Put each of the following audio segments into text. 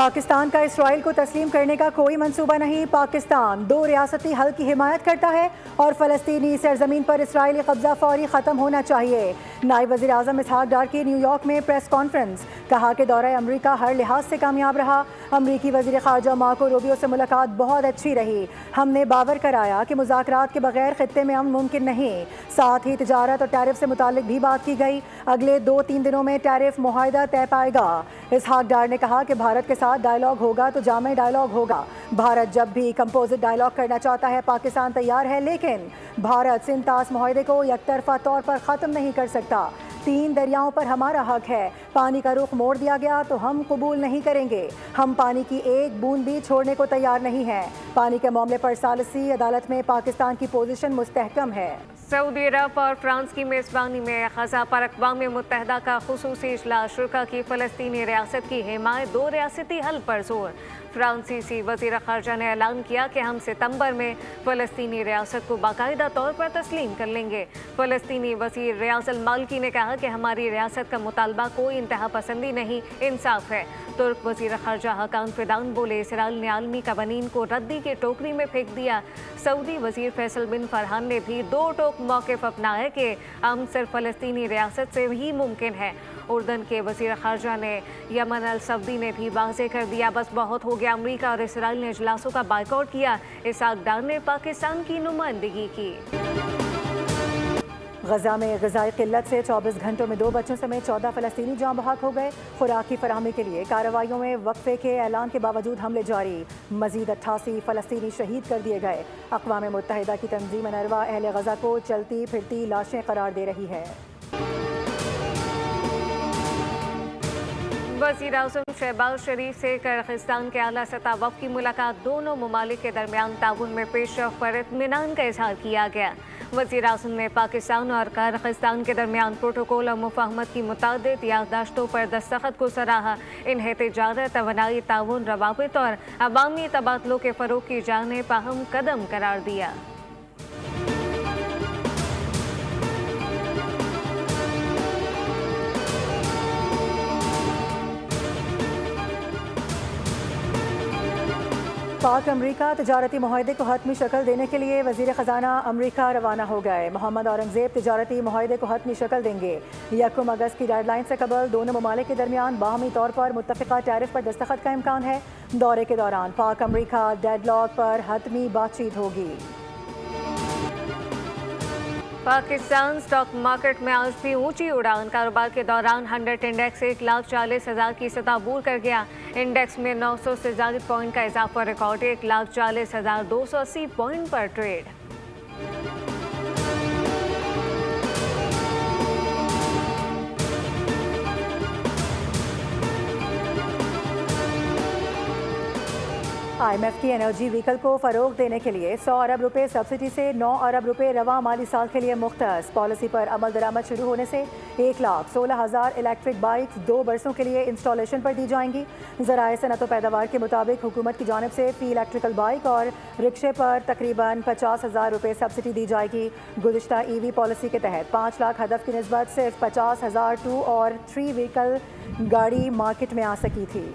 पाकिस्तान का इसराइल को तस्लीम करने का कोई मंसूबा नहीं। पाकिस्तान दो रियासती हल की हिमायत करता है और फ़लस्तीनी सरजमीन पर इसराइली कब्जा फौरी ख़त्म होना चाहिए। नायब वज़ीर आज़म इसहाक डार की न्यूयॉर्क में प्रेस कॉन्फ्रेंस, कहा कि दौरा अमरीका हर लिहाज से कामयाब रहा। अमरीकी वज़ीर ख़ारजा मार्को रूबियो से मुलाकात बहुत अच्छी रही। हमने बावर कराया कि मुज़ाकरात के बगैर ख़ित्ते में अमन मुमकिन नहीं। साथ ही तिजारत और टैरिफ से मुतालिक भी बात की गई। अगले 2-3 दिनों में टैरिफ मुआहदा तय पाएगा। इसहाक डार ने कहा कि भारत के साथ डायलॉग होगा तो जामे डायलॉग होगा। भारत जब भी कंपोजिट डायलॉग करना चाहता है पाकिस्तान तैयार है, लेकिन भारत सिंतास मुआहदे को यकतरफा तौर पर ख़त्म नहीं कर सकता। 3 दरियाओं पर हमारा हक है। पानी का रुख मोड़ दिया गया तो हम कबूल नहीं करेंगे। हम पानी की एक बूंद भी छोड़ने को तैयार नहीं हैं। पानी के मामले पर सालिसी अदालत में पाकिस्तान की पोजीशन मुस्तहकम है। सऊदी अरब और फ्रांस की मेज़बानी में ग़ज़ा पर अक़वाम मुत्तहिदा का ख़ुसूसी इजलास, शुरा की फ़लस्तीनी रियासत की हिमायत, दो रियासती हल पर जोर। फ्रांसीसी वज़ीर ख़ारजा ने ऐलान किया कि हम सितंबर में फ़लस्तीनी रियासत को बाकायदा तौर पर तस्लीम कर लेंगे। फ़लस्तीनी वज़ीर रियाज़ अल मालिकी ने कहा कि हमारी रियासत का मुतालबा कोई इंतहा पसंदी नहीं, इंसाफ है। तुर्क वज़ीर ख़ारजा हकान फिदान बोले, इसराइल ने आलमी कवानीन को रद्दी की टोकरी में फेंक दिया। सऊदी वज़ीर फैसल बिन फरहान ने भी दो टोक मौक़िफ़ अपनाया कि अमन सिर्फ फ़लस्तीनी रियासत से ही मुमकिन है। उर्दन के वज़ीर ख़ारजा ने यमन अल सऊदी ने भी वाज़ेह कर दिया, बस बहुत हो गया। अमरीका और इसराइल ने इजलासों का बायकॉट किया। इसहाक डार ने पाकिस्तान की नुमाइंदगी की। गजा में ग़िज़ाई क़िल्लत से 24 घंटों में 2 बच्चों समेत 14 फ़लस्तीनी जाँ बहक हो गए। खुराक की फराहमी के लिए कार्रवाइयों में वक्फे के ऐलान के बावजूद हमले जारी। मज़ीद 88 फ़लस्तीनी शहीद कर दिए गए। अक़वाम मुत्तहिदा की तंजीम अनरवा अहले गजा को चलती फिरती लाशें करार दे रही है। वज़ीर आज़म शहबाज शरीफ से किर्गिस्तान के आला सतह वफ़द की मुलाकात, दोनों ममालिक के दरमियान ताउन में पेशरफ़्त पर इत्मीनान का इज़हार किया गया। वज़ीर आज़म ने पाकिस्तान और किर्गिस्तान के दरमियान प्रोटोकॉल और मुफ़ाहमत की मुतादिद याददाश्तों पर दस्तखत को सराहा। इन्हें तिजारत, तवानाई, ताउन, रवाबित और अवामी तबादलों के फ़रोग़ की जानिब अहम कदम करार दिया। पाक अमरीका तजारती मुआहदे को हतमी शक्ल देने के लिए वज़ीर ख़जाना अमरीका रवाना हो गए। मोहम्मद औरंगज़ेब तजारती मुआहदे को हतमी शक्ल देंगे। 1 अगस्त की डेडलाइन से कबल दोनों ममालिक के दरमियान बाहमी तौर पर मुत्तफ़िका टैरिफ पर दस्तखत का इम्कान है। दौरे के दौरान पाक अमरीका डेडलॉक पर हतमी बातचीत होगी। पाकिस्तान स्टॉक मार्केट में आज भी ऊंची उड़ान। कारोबार के दौरान 100 इंडेक्स 1,40,000 की सतह अबूर कर गया। इंडेक्स में 900 से ज़्यादा पॉइंट का इजाफा रिकॉर्ड, 1,40,280 पॉइंट पर ट्रेड। IMF की एनर्जी व्हीकल को फ़रोग देने के लिए 100 अरब रुपए सब्सिडी से 9 अरब रुपए रवा माली साल के लिए मुख्तस। पॉलिसी पर अमल दरामद शुरू होने से 1,16,000 इलेक्ट्रिक बाइक्स 2 बरसों के लिए इंस्टॉलेशन पर दी जाएंगी। ज़राए सनअत व पैदावार के मुताबिक हुकूमत की जानिब से फ़ी इलेक्ट्रिकल बाइक और रिक्शे पर तकरीबन 50,000 रुपए सब्सिडी दी जाएगी। गुज़िश्ता EV पॉलिसी के तहत 5 लाख हदफ की निस्बत सिर्फ 50,000 2 और 3 व्हीकल गाड़ी मार्केट में आ सकी थी।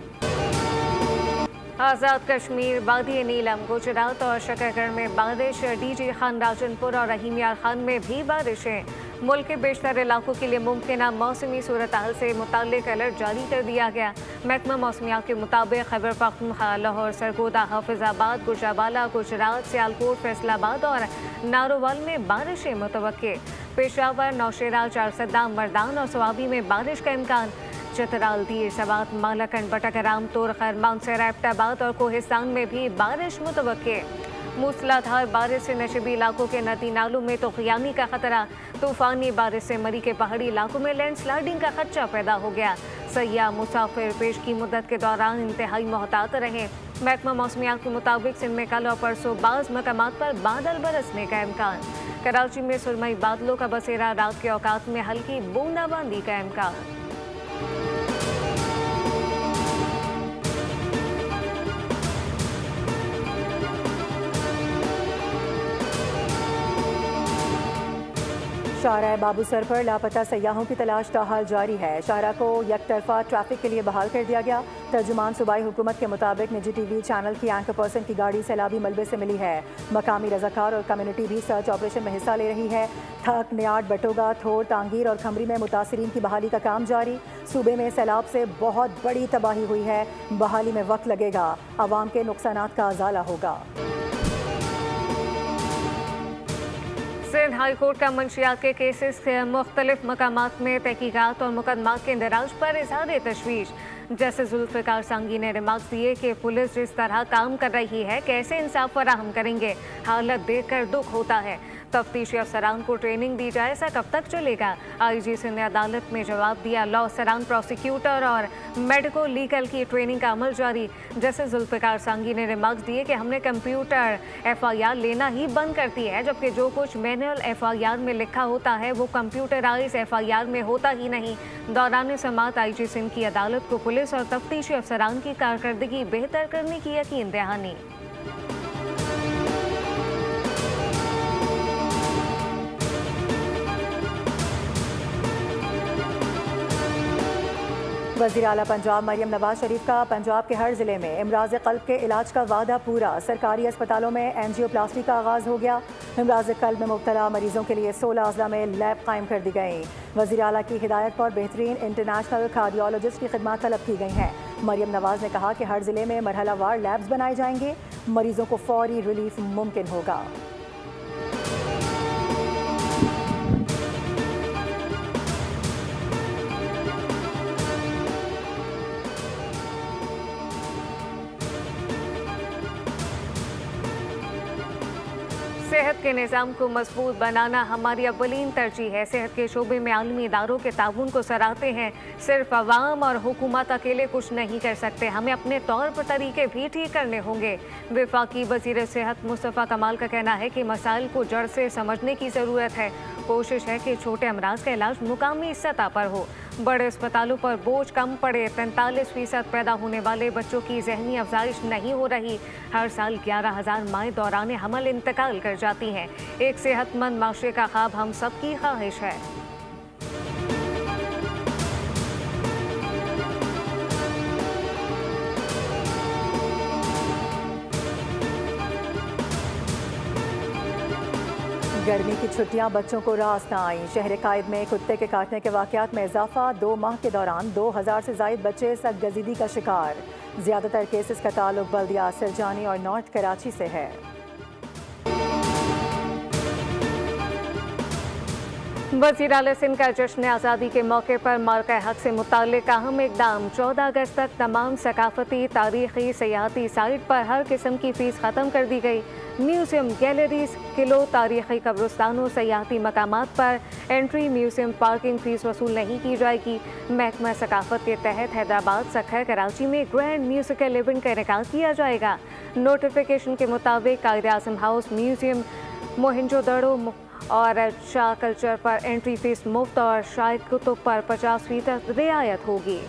आज़ाद कश्मीर, वादी नीलम, गुजरात और शकरगढ़ में बारिश। DG खान राजनपुर और रहीम यार खान में भी बारिशें। मुल्क के बेशतर इलाकों के लिए मुमकिन मौसमी सूरत हाल से मुताल्लिक अलर्ट जारी कर दिया गया। महकमा मौसमियात के मुताबिक खैबर पख्तूनख्वा, लाहौर, सरगोदा, हाफिजाबाद, गुजरावाला, गुजरात, सियालकोट, फैसलाबाद और नारोवाल में बारिशें मुतवक्के। पेशावर, नौशेरा, चारसदा, मर्दान और स्वाबी में बारिश का इम्कान। चतराल, दीर, सवात, मालाकंड, बटकराम, तोरखर, मानसर, एबटाबाद और कोहिस्तान में भी बारिश मुतवक्के। मूसलाधार बारिश से नशबी इलाकों के नदी नालों में तूफ़ानी का खतरा। तूफ़ानी बारिश से मरी के पहाड़ी इलाकों में लैंडस्लाइडिंग का खदशा पैदा हो गया। सयाह मुसाफिर पेश की मुद्दत के दौरान इंतहाई मोहतात रहें। महकमा मौसमियात के मुताबिक सिंध में कल और परसों बाज़ मकामात पर बादल बरसने का इम्कान। कराची में सुरमई बादलों का बसेरा, रात के औकात में हल्की बूंदाबांदी का इम्कान। शाहराह बाबूसर पर लापता सयाहों की तलाश ताहाल जारी है। शाहराह को यकतरफा ट्रैफिक के लिए बहाल कर दिया गया। तर्जुमान सूबाई हुकूमत के मुताबिक निजी टीवी चैनल की एंकर पर्सन की गाड़ी सैलाबी मलबे से मिली है। मकामी रजाकार और कम्युनिटी भी सर्च ऑपरेशन में हिस्सा ले रही है। थक, नियाड, बटोगा, थोर, तांगीर और खमरी में मुतासरीन की बहाली का काम जारी। सूबे में सैलाब से बहुत बड़ी तबाही हुई है। बहाली में वक्त लगेगा। आवाम के नुकसानात का अजाला होगा। सिंध हाई कोर्ट का मंशियात के केसेस के मुख्तलिफ मकामात में तहकीकात और मुकदमात के इंदराज पर इज़हार तशवीश। जस्टिस जुल्फ़िकार सांगी ने रिमार्क्स दिए कि पुलिस जिस तरह काम कर रही है कैसे इंसाफ फराहम करेंगे, हालत देखकर दुख होता है। तफ्तीशी अफसरान को ट्रेनिंग दी जाए, ऐसा कब तक चलेगा? IG सिंध ने अदालत में जवाब दिया, लॉ अफसरान, प्रोसिक्यूटर और मेडिको लीगल की ट्रेनिंग का अमल जारी। जस्टिस जुल्फ़िकार सांगी ने रिमार्क्स दिए कि हमने कंप्यूटर FIR लेना ही बंद कर दी है, जबकि जो कुछ मैनुअल FIR में लिखा होता है वो कंप्यूटराइज FIR में होता ही नहीं। दौरान समाअत IG सिंध की अदालत को पुलिस और तफ्तीशी अफसरान की कारकर्दगी बेहतर करने की यकीन दहानी। वज़ीर आला पंजाब मरियम नवाज शरीफ का पंजाब के हर ज़िले में इमराज क़ल्ब के इलाज का वादा पूरा। सरकारी अस्पतालों में एंजियोप्लास्टी का आगाज़ हो गया। इमराज क़ल्ब में मुब्तला मरीजों के लिए 16 अज़ला में लैब कायम कर दी गई। वज़ीर आला की हिदायत पर बेहतरीन इंटरनेशनल कार्डियोलॉजिस्ट की खिदमत तलब की गई हैं। मरियम नवाज ने कहा कि हर ज़िले में मरहलावार लैब्स बनाए जाएंगे। मरीजों को फौरी रिलीफ मुमकिन होगा। सेहत के निज़ाम को मजबूत बनाना हमारी अव्वलीन तरजीह है। सेहत के शोबे में आलमी इदारों के ताउन को सराहते हैं। सिर्फ अवाम और हुकूमत अकेले कुछ नहीं कर सकते, हमें अपने तौर पर तरीके भी ठीक करने होंगे। वफाकी वज़ीर सेहत मुस्तफ़ा कमाल का कहना है कि मसाइल को जड़ से समझने की ज़रूरत है। कोशिश है कि छोटे अमराज का इलाज मुकामी सतह पर हो, बड़े अस्पतालों पर बोझ कम पड़े। 45% पैदा होने वाले बच्चों की ज़हनी अफजाइश नहीं हो रही। हर साल 11,000 माएँ दौरान हमल इंतकाल कर जाती हैं। एक सेहतमंद माशरे का ख्वाब हम सबकी ख्वाहिश है। गर्मी की छुट्टियां बच्चों को रास न आई। शहर कायद में कुत्ते के काटने के वाक़यात में इजाफा। 2 माह के दौरान 2000 से ज़ायद बच्चे सख्तगज़ीदी का शिकार। ज़्यादातर केसेस का ताल्लुक बल्दिया, सरजानी और नॉर्थ कराची से है। वज़ीर आला सिंध का जश्न आज़ादी के मौके पर मार्का हक से मुताल्लिक़ अहम इक़दाम। 14 अगस्त तक तमाम सकाफ़ती, तारीख़ी, सयाहती साइट पर हर किस्म की फ़ीस ख़त्म कर दी गई। म्यूज़ियम, गैलरीज, किलो, तारीख़ी कब्रिस्तानों, सयाहती मकामात पर एंट्री, म्यूज़ियम पार्किंग फ़ीस वसूल नहीं की जाएगी। महकमा सकाफ़त के तहत हैदराबाद, सखर, कराची में ग्रैंड म्यूज़िकल इवेंट का इनेकाद किया जाएगा। नोटिफिकेशन के मुताबिक कायदे आज़म हाउस, म्यूज़ियम, मोहनजोदड़ो और शाह कल्चर पर एंट्री फीस मुफ्त और शाह कुतुब पर 50% रियायत होगी।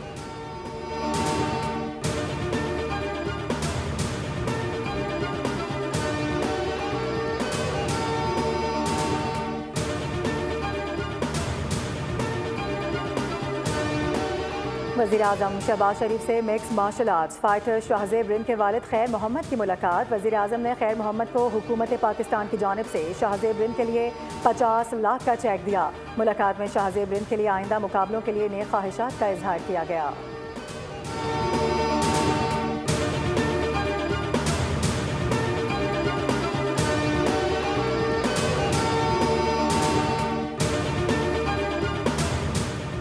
वज़ीर आज़म शहबाज शरीफ से mix martial arts fighter Shahzeb Rind के वालिद खैर मोहम्मद की मुलाकात। वज़ीर आज़म ने खैर मोहम्मद को हुकूमत पाकिस्तान की जानिब से शाहज़ेब रिंद के लिए 50 लाख का चेक दिया। मुलाकात में शाहज़ेब रिंद के लिए आइंदा मुकाबलों के लिए नेक ख्वाहिशात का इजहार किया गया।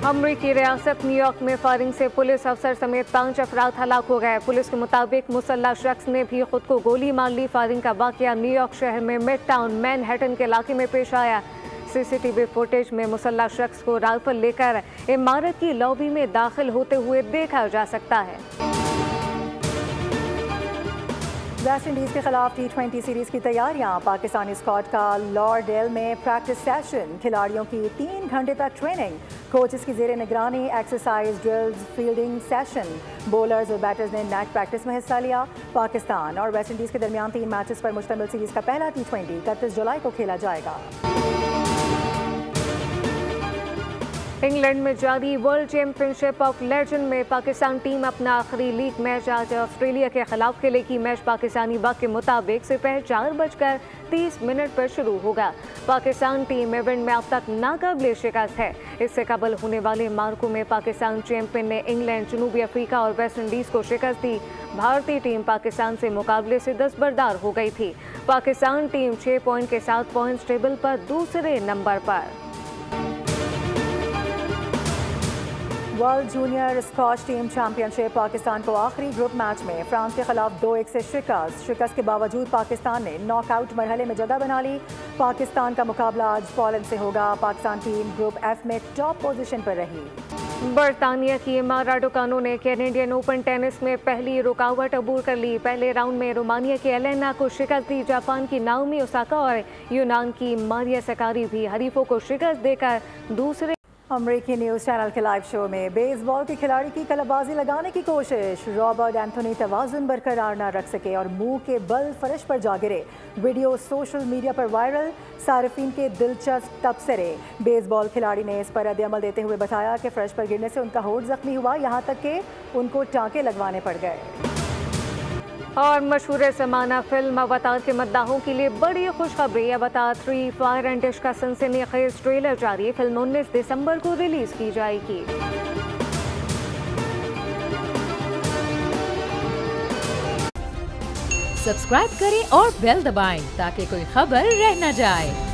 अमरीकी रियासत न्यूयॉर्क में फायरिंग से पुलिस अफसर समेत 5 अफराद हलाक हो गए। पुलिस के मुताबिक मुसल्लह शख्स ने भी खुद को गोली मार ली। फायरिंग का वाकया न्यूयॉर्क शहर में मिड टाउन मैनहट्टन के इलाके में पेश आया। CCTV फुटेज में मुसल्लह शख्स को राइफल लेकर इमारत की लॉबी में दाखिल होते हुए देखा जा सकता है। वेस्ट इंडीज़ के खिलाफ T20 सीरीज़ की तैयारियां। पाकिस्तानी स्क्वाड का लॉर्डेल में प्रैक्टिस सेशन। खिलाड़ियों की 3 घंटे तक ट्रेनिंग। कोचेस की जेर निगरानी exercise, drills, fielding session. Bowlers और बैटर्स ने नेट प्रैक्टिस में हिस्सा लिया। पाकिस्तान और वेस्ट इंडीज़ के दरमियान 3 मैचेस पर मुश्तमिल सीरीज़ का पहला T20 31 जुलाई को खेला जाएगा। इंग्लैंड में जारी वर्ल्ड चैंपियनशिप ऑफ लेजेंड में पाकिस्तान टीम अपना आखिरी लीग मैच आज ऑस्ट्रेलिया के खिलाफ खेलेगी। मैच पाकिस्तानी वक्त के मुताबिक सुबह 4:30 पर शुरू होगा। पाकिस्तान टीम इवेंट में अब तक नाकाबिले शिकस्त है। इससे कबल होने वाले मार्कों में पाकिस्तान चैंपियन ने इंग्लैंड, जनूबी अफ्रीका और वेस्ट इंडीज को शिकस्त दी। भारतीय टीम पाकिस्तान से मुकाबले से दस्तबरदार हो गई थी। पाकिस्तान टीम 6 पॉइंट के साथ पॉइंट्स टेबल पर दूसरे नंबर पर। World junior squash team championship Pakistan को आखिरी ग्रुप मैच में फ्रांस के खिलाफ 2-1 से शिकस्त के बावजूद पाकिस्तान ने नॉकआउट मरहले में जगह बना ली। पाकिस्तान का मुकाबला आज पोलैंड से होगा। पाकिस्तान टीम ग्रुप एफ में टॉप पोजीशन पर रही। बरतानिया की इमारा राडुकानो ने कैनेडियन ओपन टेनिस में पहली रुकावट अबूर कर ली। पहले राउंड में रोमानिया की एलेना को शिकस्त दी। जापान की नाओमी ओसाका और यूनान की मारिया सकारी भी हरीफों को शिकस्त देकर दूसरे। अमेरिकी न्यूज़ चैनल के लाइव शो में बेसबॉल के खिलाड़ी की कलाबाजी लगाने की कोशिश। रॉबर्ट एंथोनी तवाज़ुन बरकरार न रख सके और मुंह के बल फर्श पर जा गिरे। वीडियो सोशल मीडिया पर वायरल। सार्फिन के दिलचस्प तबसरे। बेसबॉल खिलाड़ी ने इस पर रद्द-ए-अमल देते हुए बताया कि फर्श पर गिरने से उनका होठ जख्मी हुआ, यहाँ तक कि उनको टाँके लगवाने पड़ गए। और मशहूर ज़माना फिल्म अवतार के मद्दाहों के लिए बड़ी खुशखबरी। अवतार 3 फायर एंड डिश का सनसनीखेज ट्रेलर जारी। फिल्म 19 दिसंबर को रिलीज की जाएगी। सब्सक्राइब करें और बेल दबाएं ताकि कोई खबर रह न जाए।